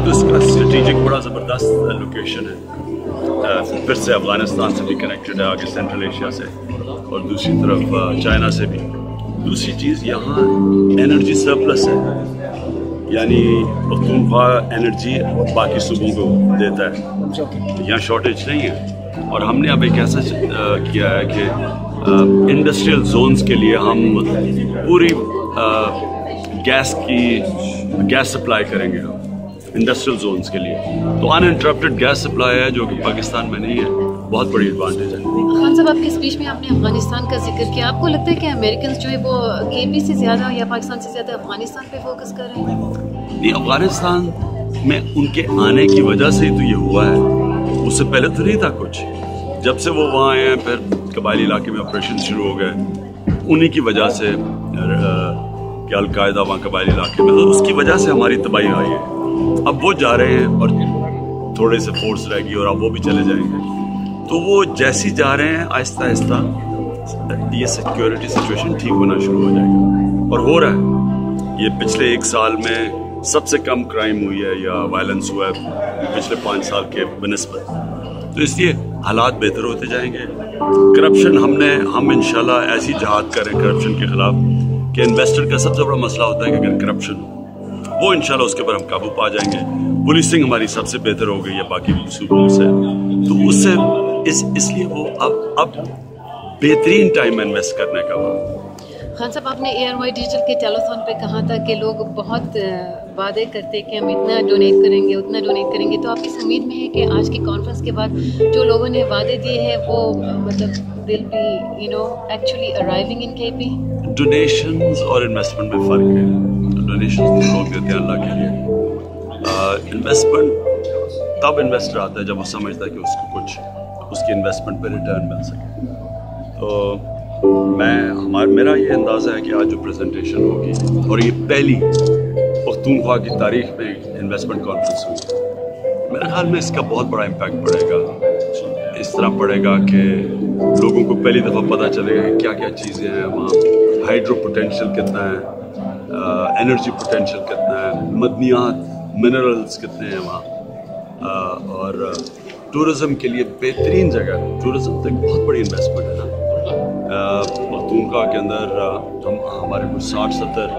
एक तो इसका स्ट्रेटेजिक बड़ा ज़बरदस्त लोकेशन है, फिर से अफ़गानिस्तान से भी कनेक्टेड है, आगे सेंट्रल एशिया से, और दूसरी तरफ चाइना से भी। दूसरी चीज़ यहाँ एनर्जी सरप्लस है, यानी पख्तूनख्वा एनर्जी बाकी सूबों को देता है, यहाँ शॉर्टेज नहीं है। और हमने अब एक ऐसा किया है कि इंडस्ट्रियल जोन्स के लिए हम पूरी गैस सप्लाई करेंगे हम इंडस्ट्रियल जोन्स के लिए। तो अनइंटरप्टेड गैस सप्लाई है जो कि पाकिस्तान में नहीं है, बहुत बड़ी एडवांटेज है। खान साहब, आपके स्पीच में आपने अफगानिस्तान का जिक्र किया, आपको लगता है कि अमेरिकन जो है वो केपी से ज़्यादा या पाकिस्तान से ज़्यादा अफगानिस्तान पे फोकस कर रहे हैं? नहीं, अफगानिस्तान में उनके आने की वजह से ही तो ये हुआ है, उससे पहले तो नहीं था कुछ। जब से वो वहाँ आए हैं, फिर कबायली इलाके में ऑपरेशन शुरू हो गए, उन्हीं की वजह से कि अलकायदा वहाँ कबायली इलाके में, तो उसकी वजह से हमारी तबाही आई है। अब वो जा रहे हैं और थोड़े से फोर्स रहेगी और अब वो भी चले जाएंगे, तो वो जैसे ही जा रहे हैं आहिस्ता आहिस्ता ये सिक्योरिटी सिचुएशन ठीक होना शुरू हो जाएगा, और हो रहा है। ये पिछले 1 साल में सबसे कम क्राइम हुई है या वायलेंस हुआ है पिछले 5 साल के बनिस्बत, तो इसलिए हालात बेहतर होते जाएंगे। करप्शन हम इंशाल्लाह ऐसी जहाद करें करप्शन के खिलाफ कि इन्वेस्टर का सबसे बड़ा मसला होता है कि अगर करप्शन हो, वो इंशाल्लाह उसके ऊपर हम काबू पा जाएंगे। पुलिसिंग हमारी सबसे बेहतर हो गई है बाकी सूबों से, तो उससे इसलिए वो अब बेहतरीन टाइम में इन्वेस्ट करने का वक्त। खान साहब, आपने ARY डिजिटल के टेलीथॉन पे कहा था कि लोग बहुत वादे करते कि हम इतना डोनेट करेंगे, उतना डोनेट करेंगे, तो आप इस उम्मीद में है कि आज की कॉन्फ्रेंस के बाद जो लोगों ने वादे दिए हैं वो मतलब will be actually arriving in KP? Donations और इन्वेस्टमेंट में फ़र्क है। डोनेशंस तो लोग देते हैं अल्लाह के लिए, इन्वेस्टमेंट तब इन्वेस्टर आता है जब वो समझता है कि उसको कुछ उसकी इन्वेस्टमेंट पर रिटर्न मिल सके। तो मेरा ये अंदाज़ा है कि आज जो प्रेजेंटेशन होगी, और ये पहली पख्तूनख्वा की तारीख में इन्वेस्टमेंट कॉन्फ्रेंस होगी, मेरे ख्याल में इसका बहुत बड़ा इम्पैक्ट पड़ेगा। इस तरह पड़ेगा कि लोगों को पहली दफ़ा पता चलेगा कि क्या क्या चीज़ें हैं वहाँ, हाइड्रो पोटेंशियल कितना है, एनर्जी पोटेंशियल कितना है, मदनियात मिनरल्स कितने हैं वहाँ, और टूरिज़म के लिए बेहतरीन जगह। टूरिज़म तो एक बहुत बड़ी इन्वेस्टमेंट है ना। पख्तूनख्वा के अंदर हमारे कुछ 60-70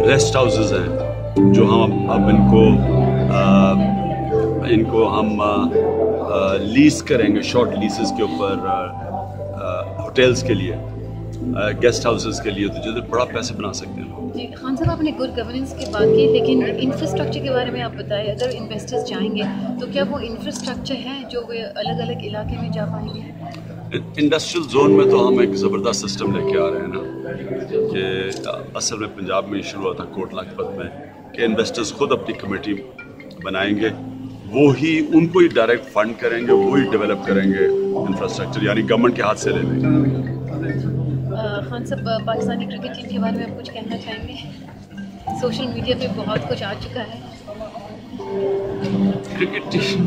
रेस्ट हाउसेस हैं जो हम अब इनको हम लीज करेंगे, शॉर्ट लीसेस के ऊपर, होटल्स के लिए, गेस्ट हाउसेस के लिए, तो जिधर बड़ा पैसे बना सकते हैं लोग। जी खान साहब, आपने गुड गवर्नेंस की बात की, लेकिन इंफ्रास्ट्रक्चर के बारे में आप बताएं। अगर इन्वेस्टर्स जाएंगे तो क्या वो इंफ्रास्ट्रक्चर है जो वे अलग अलग इलाके में जा पाएंगे? इंडस्ट्रियल जोन में तो हम एक ज़बरदस्त सिस्टम लेके आ रहे हैं ना, कि असल में पंजाब में शुरू हुआ था कोट लखपत में, कि इन्वेस्टर्स खुद अपनी कमेटी बनाएंगे, वो ही उनको ही डायरेक्ट फंड करेंगे, वो ही डेवलप करेंगे इंफ्रास्ट्रक्चर, यानी गवर्नमेंट के हाथ से ले लेंगे। खान साहब, पाकिस्तानी क्रिकेट टीम के बारे में आप कुछ कहना चाहेंगे? सोशल मीडिया पे बहुत कुछ आ चुका है। क्रिकेट टीम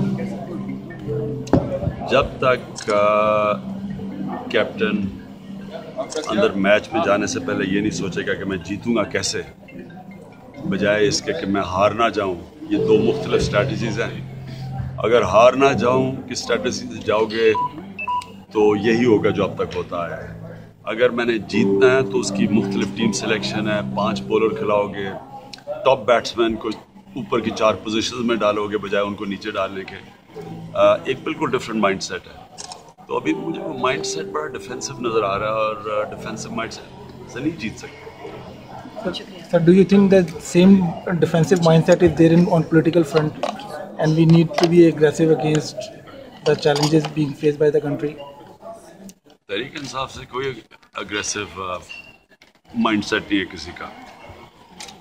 जब तक कैप्टन अंदर मैच में जाने से पहले ये नहीं सोचेगा कि मैं जीतूंगा कैसे, बजाय इसके कि मैं हार ना जाऊं, ये 2 मुख्तलिफ स्ट्रैटेजीज़ हैं। अगर हार ना जाऊं कि स्ट्रैटेजी से जाओगे तो यही होगा जो अब तक होता है। अगर मैंने जीतना है तो उसकी मुख्तलिफ टीम सिलेक्शन है, 5 बॉलर खिलाओगे, टॉप बैट्समैन को ऊपर की 4 पोजीशंस में डालोगे बजाय उनको नीचे डालने के। एक बिल्कुल डिफरेंट माइंडसेट है। तो अभी मुझे वो माइंडसेट बड़ा डिफेंसिव नज़र आ रहा है, और डिफेंसिव माइंडसेट से नहीं जीत सकते। Sir, do you think that same defensive mindset is there on political front, and we need to be aggressive against the challenges being faced by the country? Tehreek Insaf से कोई अग्रेसिव माइंडसेट नहीं है किसी का,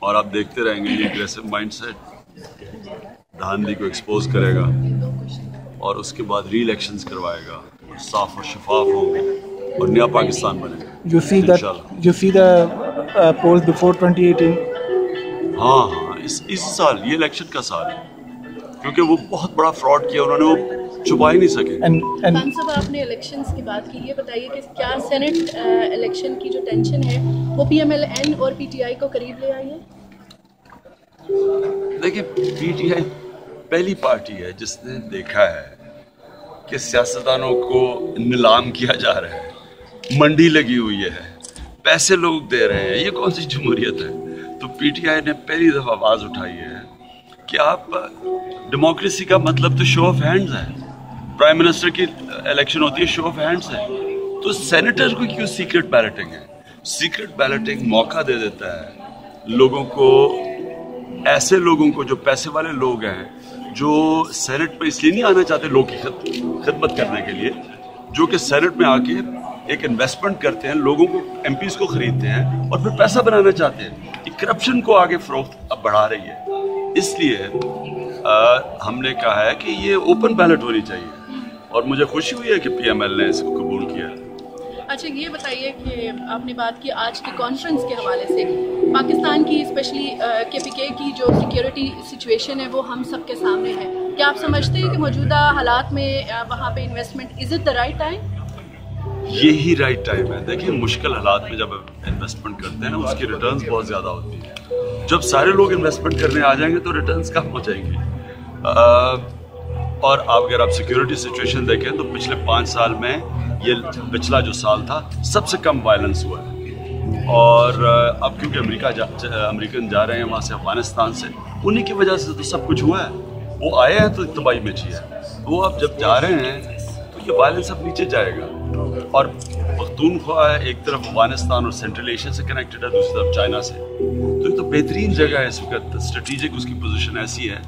और आप देखते रहेंगे ये अग्रेसिव माइंडसेट धांधली को एक्सपोज करेगा और उसके बाद री इलेक्शंस करवाएगा, और साफ और शफाफ होंगे और नया पाकिस्तान बनेगा। You see the polls before 2018? हाँ, इस साल ये इलेक्शन का साल है, क्योंकि वो बहुत बड़ा फ्रॉड किया उन्होंने, वो छुपा ही नहीं सके। खान साहब, आपने इलेक्शंस की बात की, ये बताइए कि क्या सेनेट इलेक्शन की जो टेंशन है वो PMLN और PTI को करीब ले आई है? देखिए, PTI पहली पार्टी है जिसने देखा है कि सियासतदानों को नीलाम किया जा रहा है, मंडी लगी हुई है, पैसे लोग दे रहे हैं, ये कौन सी जमहूरियत है? तो पीटीआई ने पहली दफ़ा आवाज़ उठाई है कि आप डेमोक्रेसी का मतलब तो शो ऑफ हैंड्स है। प्राइम मिनिस्टर की इलेक्शन होती है, शो ऑफ हैंड्स है। तो सेनेटर को क्यों सीक्रेट बैलेटिंग है? सीक्रेट बैलेटिंग मौका दे देता है लोगों को, ऐसे लोगों को जो पैसे वाले लोग हैं, जो सेनेट में इसलिए नहीं आना चाहते लोगों की खिदमत करने के लिए, जो कि सेनेट में आके एक इन्वेस्टमेंट करते हैं, लोगों को एमपीज को खरीदते हैं और फिर पैसा बनाना चाहते हैं। करप्शन को आगे फरोख्त अब बढ़ा रही है। इसलिए हमने कहा है कि ये ओपन बैलेट होनी चाहिए और मुझे खुशी हुई है कि पीएमएल ने इसको कबूल किया। अच्छा, ये बताइए कि आपने बात की आज की कॉन्फ्रेंस के हवाले से, पाकिस्तान की स्पेशली केपीके की जो सिक्योरिटी सिचुएशन है वो हम सब के सामने है। क्या आप समझते हैं कि मौजूदा हालात में वहाँ पे investment is it the right time? यही राइट टाइम है। देखिए, मुश्किल हालात में जब इन्वेस्टमेंट करते हैं ना, उसकी रिटर्न्स बहुत ज़्यादा होती है। जब सारे लोग इन्वेस्टमेंट करने आ जाएंगे तो रिटर्न्स कम हो जाएंगे। और अगर आप सिक्योरिटी सिचुएशन देखें तो पिछले 5 साल में ये पिछला जो साल था सबसे कम वायलेंस हुआ है। और अब क्योंकि अमेरिकन जा रहे हैं वहाँ से, अफगानिस्तान से, उन्हीं की वजह से तो सब कुछ हुआ है। वो आए हैं तो तबाही मची है। वो अब जब जा रहे हैं तो ये वायलेंस अब नीचे जाएगा। और पख्तूनख्वा है, एक तरफ अफगानिस्तान और सेंट्रल एशिया से कनेक्टेड है, दूसरी तरफ चाइना से। तो ये तो बेहतरीन जगह है इस वक्त। स्ट्रेटेजिक उसकी पोजीशन ऐसी है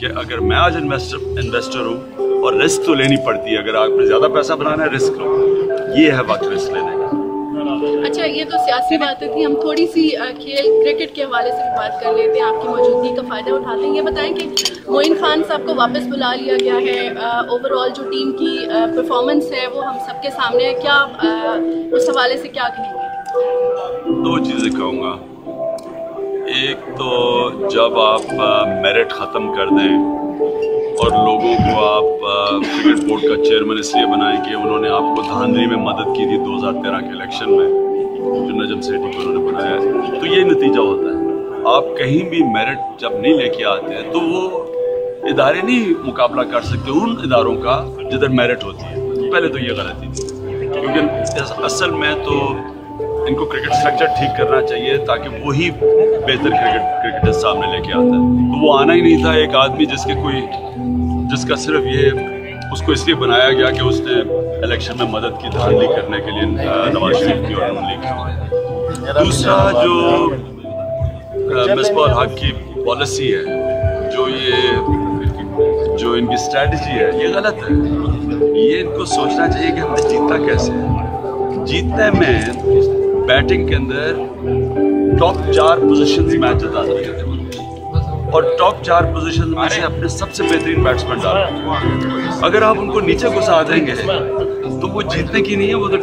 कि अगर मैं आज इन्वेस्टर हूँ और रिस्क तो लेनी पड़ती है, अगर आपने ज़्यादा पैसा बनाना है रिस्क लो, ये है वक्त रिस्क लेने का। अच्छा, ये तो सियासी बातें थी, हम थोड़ी सी खेल क्रिकेट के हवाले से भी बात कर लेते हैं। आपकी मौजूदगी का फ़ायदा उठाते हैं। ये बताएं कि मोइन खान साहब को वापस बुला लिया गया है, ओवरऑल जो टीम की परफॉर्मेंस है वो हम सबके सामने है, क्या उस हवाले से क्या कहेंगे? 2 चीज़ें कहूँगा। एक तो जब आप मेरिट ख़त्म कर दें और लोगों को आप क्रिकेट बोर्ड का चेयरमैन इसलिए बनाएं कि उन्होंने आपको धांधली में मदद की थी 2013 के इलेक्शन में, जो नजम सेठी को उन्होंने बनाया, तो ये नतीजा होता है। आप कहीं भी मेरिट जब नहीं लेके आते हैं तो वो इदारे नहीं मुकाबला कर सकते उन इदारों का जिधर मेरिट होती है। तो पहले तो ये गलती थी, क्योंकि असल में तो इनको क्रिकेट स्ट्रक्चर ठीक करना चाहिए ताकि वही बेहतर क्रिकेटर सामने लेके आता है। तो वो आना ही नहीं था एक आदमी जिसका सिर्फ ये उसको इसलिए बनाया गया कि उसने इलेक्शन में मदद की, धांधली करने के लिए नवाज शरीफ की और नून लीग की। दूसरा जो मिसबाह हक की पॉलिसी है, जो इनकी स्ट्रेटजी है, ये गलत है। ये इनको सोचना चाहिए कि हमने जीतना कैसे है। जीतने में बैटिंग के अंदर टॉप 4 पोजीशंस मैच जिता सकते हैं और टॉप 4 पोजीशंस में से अपने सबसे बेहतरीन बैट्समैन डालें। अगर आप उनको नीचे घुसा देंगे तो वो जीतने की नहीं है, वो तो